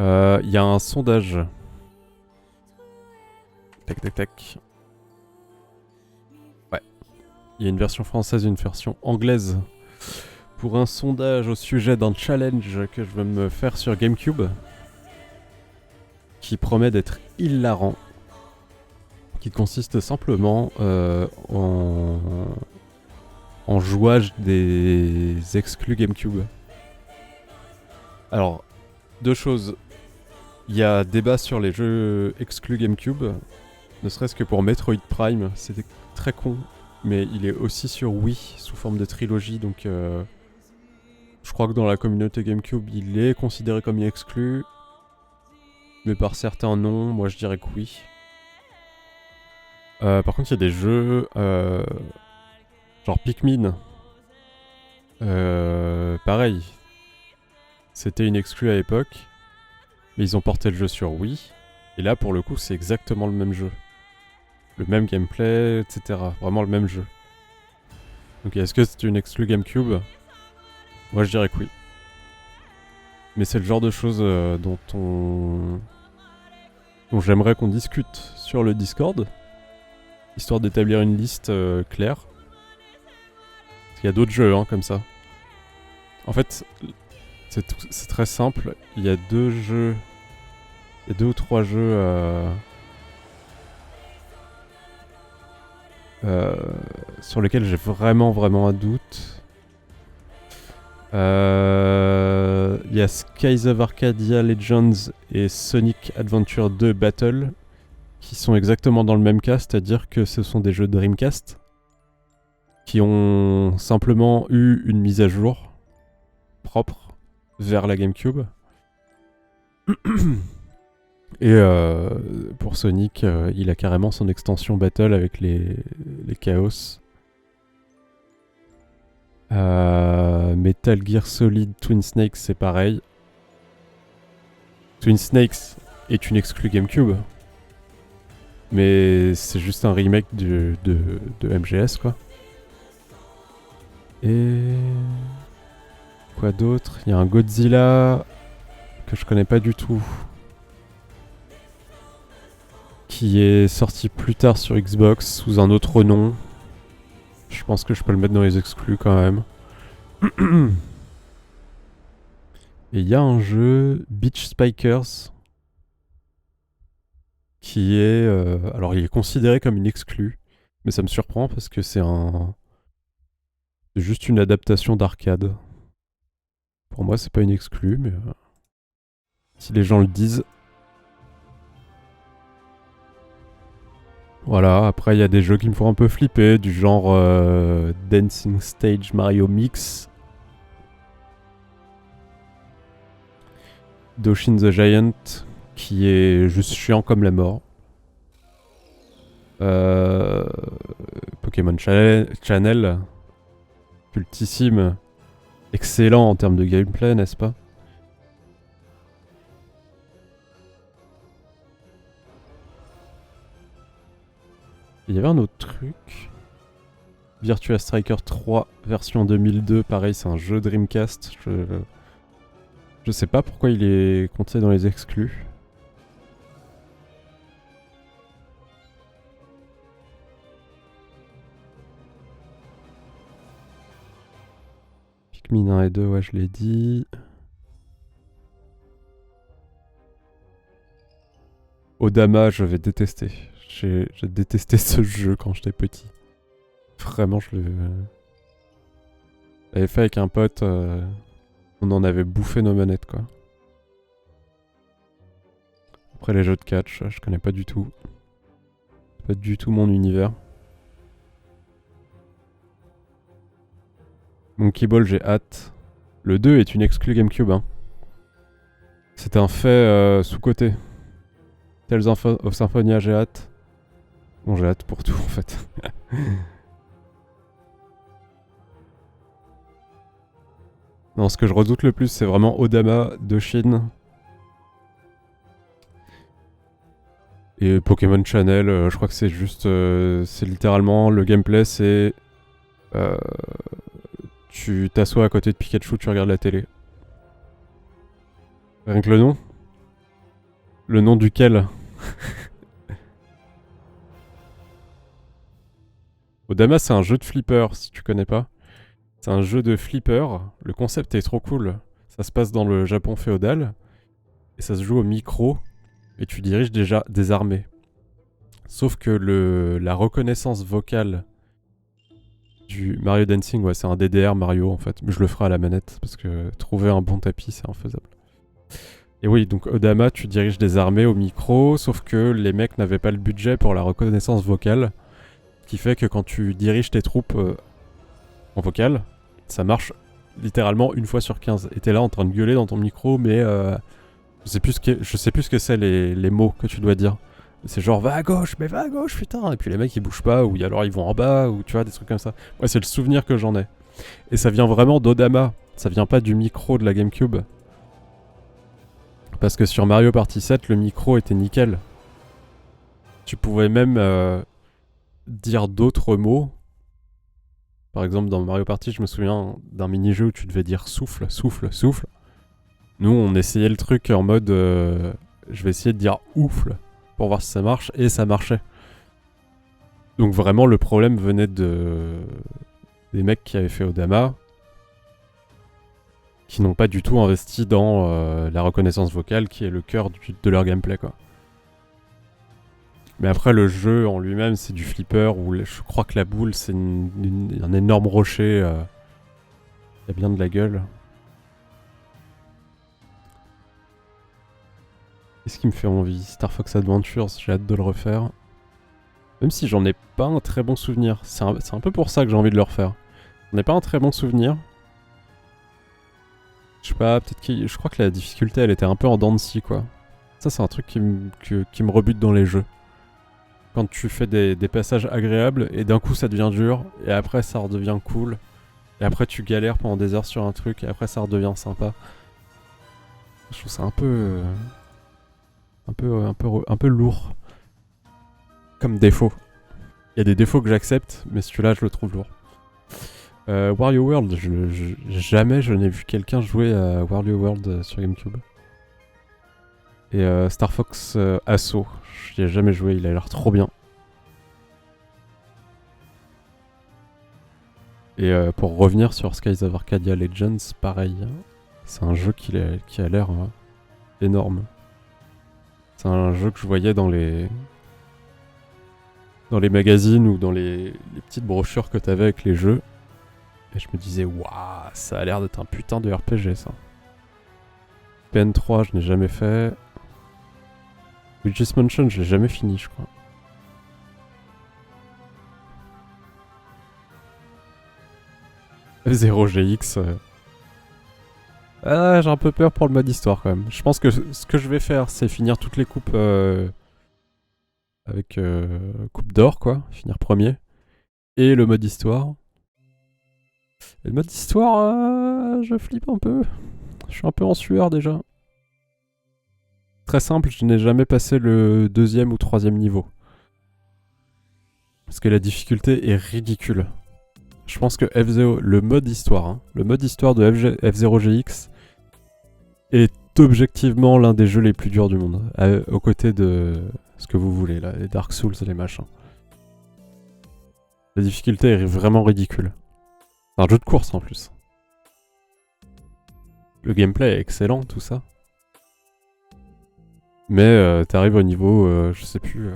Il y a un sondage. Tac tac tac. Ouais. Il y a une version française et une version anglaise. Pour un sondage au sujet d'un challenge que je vais me faire sur GameCube. Qui promet d'être hilarant. Qui consiste simplement en jouage des exclus GameCube. Alors, deux choses. Il y a débat sur les jeux exclus GameCube, ne serait-ce que pour Metroid Prime, c'était très con, mais il est aussi sur Wii sous forme de trilogie, donc je crois que dans la communauté GameCube, il est considéré comme exclu, mais par certains non, moi je dirais que oui. Par contre, il y a des jeux genre Pikmin, pareil, c'était une exclue à l'époque. Mais ils ont porté le jeu sur Wii. Et là, pour le coup, c'est exactement le même jeu. Le même gameplay, etc. Vraiment le même jeu. Donc est-ce que c'est une exclue GameCube? Moi, je dirais que oui. Mais c'est le genre de choses dont j'aimerais qu'on discute sur le Discord. Histoire d'établir une liste claire. Parce qu'il y a d'autres jeux comme ça. En fait, c'est très simple. Il y a deux jeux... Il y a 2 ou 3 jeux sur lesquels j'ai vraiment un doute. Il y a Skies of Arcadia Legends et Sonic Adventure 2 Battle qui sont exactement dans le même cas, c'est-à-dire que ce sont des jeux Dreamcast qui ont simplement eu une mise à jour propre vers la GameCube. Et pour Sonic, il a carrément son extension Battle avec les Chaos. Metal Gear Solid Twin Snakes, c'est pareil. Twin Snakes est une exclue GameCube. Mais c'est juste un remake de MGS, quoi. Et... quoi d'autre? Il y a un Godzilla que je connais pas du tout. Qui est sorti plus tard sur Xbox sous un autre nom. Je pense que je peux le mettre dans les exclus quand même. Et il y a un jeu, Beach Spikers, qui est... alors il est considéré comme une exclue, mais ça me surprend parce que c'est juste une adaptation d'arcade. Pour moi c'est pas une exclue, mais si les gens le disent... Voilà, après il y a des jeux qui me font un peu flipper, du genre Dancing Stage Mario Mix, Doshin the Giant, qui est juste chiant comme la mort. Pokémon Channel, cultissime, excellent en termes de gameplay, n'est-ce pas? Il y avait un autre truc. Virtua Striker 3 version 2002, pareil, c'est un jeu Dreamcast. Je sais pas pourquoi il est compté dans les exclus. Pikmin 1 et 2, ouais, je l'ai dit. Odama, je vais détester. J'ai détesté ce jeu quand j'étais petit. Vraiment, je l'avais fait avec un pote. On en avait bouffé nos manettes, quoi. Après, les jeux de catch, je connais pas du tout. Pas du tout mon univers. Monkey Ball, j'ai hâte. Le 2 est une exclue GameCube, hein. C'est un fait sous-côté. Tales of Symphonia, j'ai hâte. Bon, j'ai hâte pour tout, en fait. Non, ce que je redoute le plus, c'est vraiment Odama de Chine. Et Pokémon Channel, je crois que c'est juste... c'est littéralement... Le gameplay, c'est... tu t'assois à côté de Pikachu, tu regardes la télé. Rien que le nom. Le nom duquel? Odama, c'est un jeu de flipper, si tu connais pas. C'est un jeu de flipper. Le concept est trop cool. Ça se passe dans le Japon féodal. Et ça se joue au micro. Et tu diriges déjà des armées. Sauf que la reconnaissance vocale du Mario Dancing, ouais, c'est un DDR Mario en fait. Mais je le ferai à la manette parce que trouver un bon tapis, c'est infaisable. Et oui, donc Odama, tu diriges des armées au micro, sauf que les mecs n'avaient pas le budget pour la reconnaissance vocale. Ce qui fait que quand tu diriges tes troupes en vocal, ça marche littéralement une fois sur 15. Et t'es là en train de gueuler dans ton micro, mais je sais plus ce que c'est les mots que tu dois dire. C'est genre va à gauche, mais va à gauche, putain. Et puis les mecs ils bougent pas, ou alors ils vont en bas, ou tu vois, des trucs comme ça. Ouais, c'est le souvenir que j'en ai. Et ça vient vraiment d'Odama. Ça vient pas du micro de la GameCube. Parce que sur Mario Party 7, le micro était nickel. Tu pouvais même dire d'autres mots. Par exemple, dans Mario Party, je me souviens d'un mini-jeu où tu devais dire souffle, souffle, souffle. Nous, on essayait le truc en mode je vais essayer de dire oufle pour voir si ça marche, et ça marchait. Donc vraiment, le problème venait des mecs qui avaient fait Odama, qui n'ont pas du tout investi dans la reconnaissance vocale, qui est le cœur de leur gameplay, quoi. Mais après, le jeu en lui-même, c'est du flipper, où je crois que la boule, c'est un énorme rocher. Il y a bien de la gueule. Qu'est-ce qui me fait envie? Star Fox Adventures, j'ai hâte de le refaire. Même si j'en ai pas un très bon souvenir. C'est un peu pour ça que j'ai envie de le refaire. J'en ai pas un très bon souvenir. Je sais pas, peut-être que... Je crois que la difficulté, elle était un peu en dents de scie, quoi. Ça, c'est un truc qui me rebute dans les jeux. Quand tu fais des passages agréables, et d'un coup, ça devient dur, et après, ça redevient cool. Et après, tu galères pendant des heures sur un truc, et après, ça redevient sympa. Je trouve ça un peu lourd comme défaut. Il y a des défauts que j'accepte, mais celui-là, je le trouve lourd. Wario World, jamais je n'ai vu quelqu'un jouer à Wario World sur GameCube. Et Star Fox Assault, j'y ai jamais joué, il a l'air trop bien. Et pour revenir sur Skies of Arcadia Legends, pareil, hein, c'est un jeu qui a l'air énorme. C'est un jeu que je voyais dans les magazines ou dans les petites brochures que t'avais avec les jeux. Et je me disais, waouh, ça a l'air d'être un putain de RPG, ça. PN3, je n'ai jamais fait. Luigi's Mansion, je l'ai jamais fini, je crois. F0GX. Ah, j'ai un peu peur pour le mode histoire quand même. Je pense que ce que je vais faire, c'est finir toutes les coupes avec coupe d'or, quoi. Finir premier. Et le mode histoire. Et le mode histoire, je flippe un peu. Je suis un peu en sueur déjà. Très simple, je n'ai jamais passé le 2e ou 3e niveau. Parce que la difficulté est ridicule. Je pense que F0, le mode histoire, hein, le mode histoire de F0GX est objectivement l'un des jeux les plus durs du monde. Aux côtés de ce que vous voulez, là, les Dark Souls et les machins. La difficulté est vraiment ridicule. C'est un jeu de course en plus. Le gameplay est excellent, tout ça. Mais t'arrives au niveau, je sais plus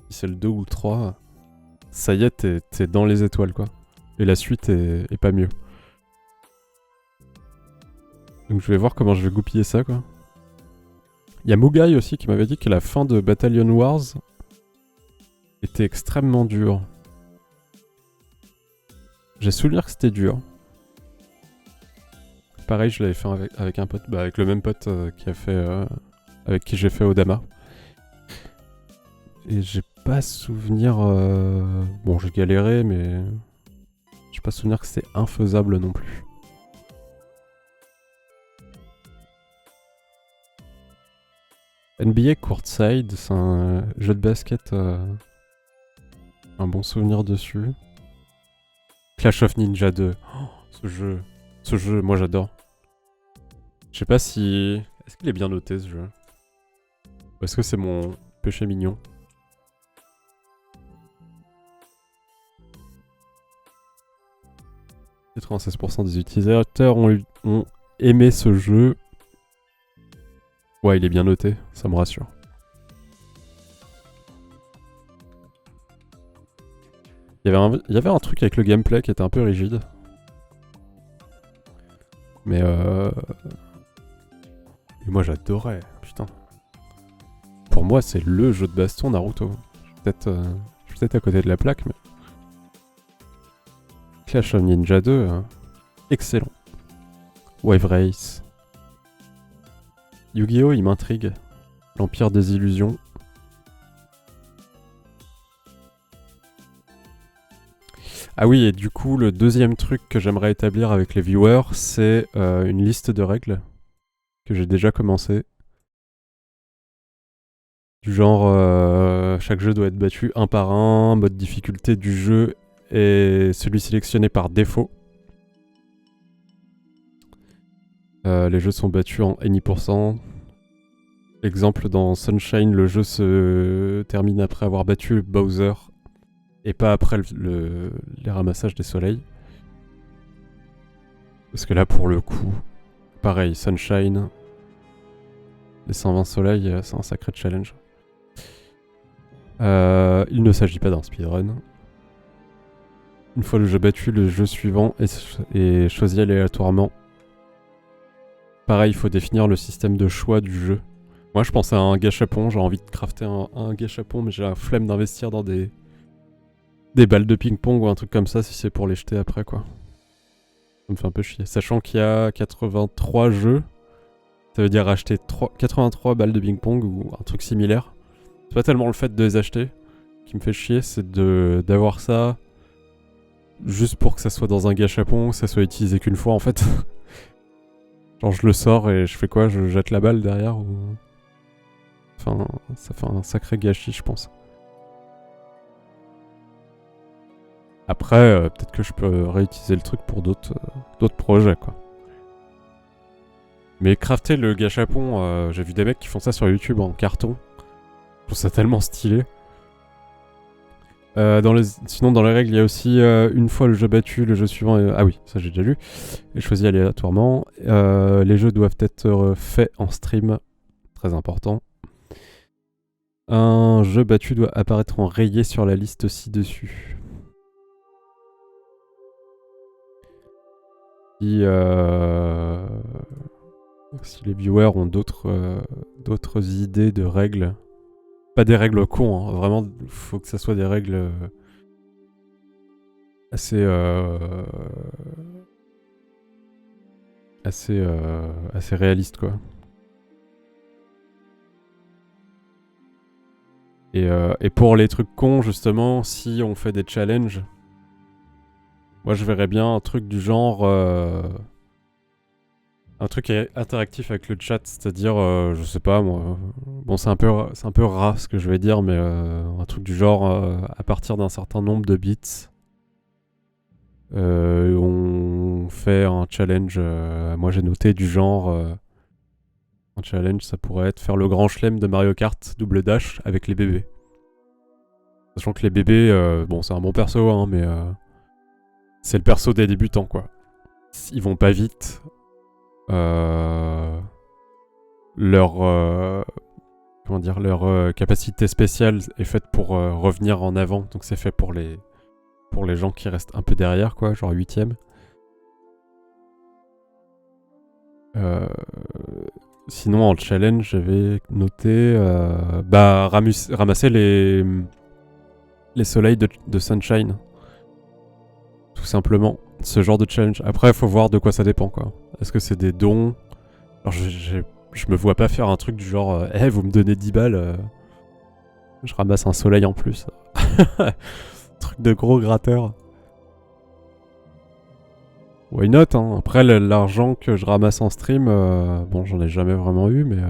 si c'est le 2 ou le 3. Ça y est, t'es dans les étoiles, quoi. Et la suite est pas mieux. Donc je vais voir comment je vais goupiller ça, quoi. Il y a Mugai aussi qui m'avait dit que la fin de Battalion Wars était extrêmement dure. J'ai souvenir que c'était dur. Pareil, je l'avais fait avec un pote, avec le même pote qui a fait, avec qui j'ai fait Odama. Et j'ai pas souvenir... Bon, j'ai galéré, mais... J'ai pas souvenir que c'était infaisable non plus. NBA Courtside, c'est un jeu de basket... un bon souvenir dessus. Clash of Ninja 2. Oh, ce jeu, moi j'adore. Je sais pas si... Est-ce qu'il est bien noté ce jeu? Est-ce que c'est mon péché mignon? « 96% des utilisateurs ont aimé ce jeu. » Ouais, il est bien noté, ça me rassure. Il y avait un truc avec le gameplay qui était un peu rigide. Mais et moi j'adorais, putain. Pour moi c'est le jeu de baston Naruto. Je suis peut-être à côté de la plaque, mais... Clash of Ninja 2, excellent. Wave Race. Yu-Gi-Oh! Il m'intrigue. L'Empire des Illusions. Ah oui, et du coup, le deuxième truc que j'aimerais établir avec les viewers, c'est une liste de règles que j'ai déjà commencé. Du genre, chaque jeu doit être battu un par un, mode difficulté du jeu est celui sélectionné par défaut. Les jeux sont battus en any%. Exemple, dans Sunshine, le jeu se termine après avoir battu Bowser et pas après les ramassages des soleils. Parce que là, pour le coup, pareil, Sunshine, les 120 soleils, c'est un sacré challenge. Il ne s'agit pas d'un speedrun. Une fois le jeu battu, le jeu suivant est choisi aléatoirement. Pareil, il faut définir le système de choix du jeu. Moi, je pense à un gâchapon, j'ai envie de crafter un gâchapon, mais j'ai la flemme d'investir dans des balles de ping-pong ou un truc comme ça si c'est pour les jeter après, quoi. Ça me fait un peu chier. Sachant qu'il y a 83 jeux, ça veut dire acheter 83 balles de ping-pong ou un truc similaire. C'est pas tellement le fait de les acheter qui me fait chier, c'est d'avoir ça juste pour que ça soit dans un gâchapon, que ça soit utilisé qu'une fois en fait. Genre je le sors et je fais quoi? Je jette la balle derrière ou... Enfin, ça fait un sacré gâchis, je pense. Après, peut-être que je peux réutiliser le truc pour d'autres projets, quoi. Mais crafter le gâchapon, j'ai vu des mecs qui font ça sur YouTube en carton. Je trouve ça tellement stylé. Sinon, dans les règles, il y a aussi une fois le jeu battu, le jeu suivant... Ah oui, ça j'ai déjà lu. Et choisi aléatoirement. Les jeux doivent être faits en stream. Très important. Un jeu battu doit apparaître en rayé sur la liste ci-dessus. Si les viewers ont d'autres idées de règles, pas des règles cons, hein, vraiment, il faut que ça soit des règles assez réalistes, quoi. Et pour les trucs cons, justement, si on fait des challenges, moi je verrais bien un truc du genre... un truc interactif avec le chat, c'est-à-dire, je sais pas moi, bon c'est un peu ras ce que je vais dire, mais un truc du genre, à partir d'un certain nombre de bits, on fait un challenge, moi j'ai noté du genre, un challenge ça pourrait être faire le grand chelem de Mario Kart double dash avec les bébés. Sachant que les bébés, bon c'est un bon perso, hein, mais c'est le perso des débutants quoi. Ils vont pas vite. Leur capacité spéciale est faite pour revenir en avant, donc c'est fait pour les gens qui restent un peu derrière, quoi, genre 8ème. Sinon, en challenge, j'avais noté ramasser les soleils de Sunshine. Tout simplement. Ce genre de challenge. Après, il faut voir de quoi ça dépend, quoi. Est-ce que c'est des dons? Alors, je me vois pas faire un truc du genre vous me donnez 10 balles, je ramasse un soleil en plus. Truc de gros gratteur. Why not, hein. Après, l'argent que je ramasse en stream, bon, j'en ai jamais vraiment eu, mais...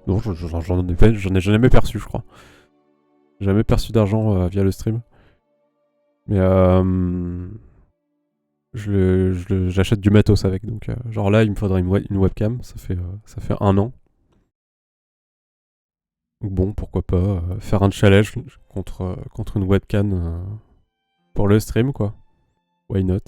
non, j'en ai jamais perçu, je crois. Jamais perçu d'argent via le stream. Mais j'achète du matos avec, donc genre là il me faudrait une webcam, ça fait 1 an. Donc bon, pourquoi pas faire un challenge contre une webcam pour le stream, quoi. Why not?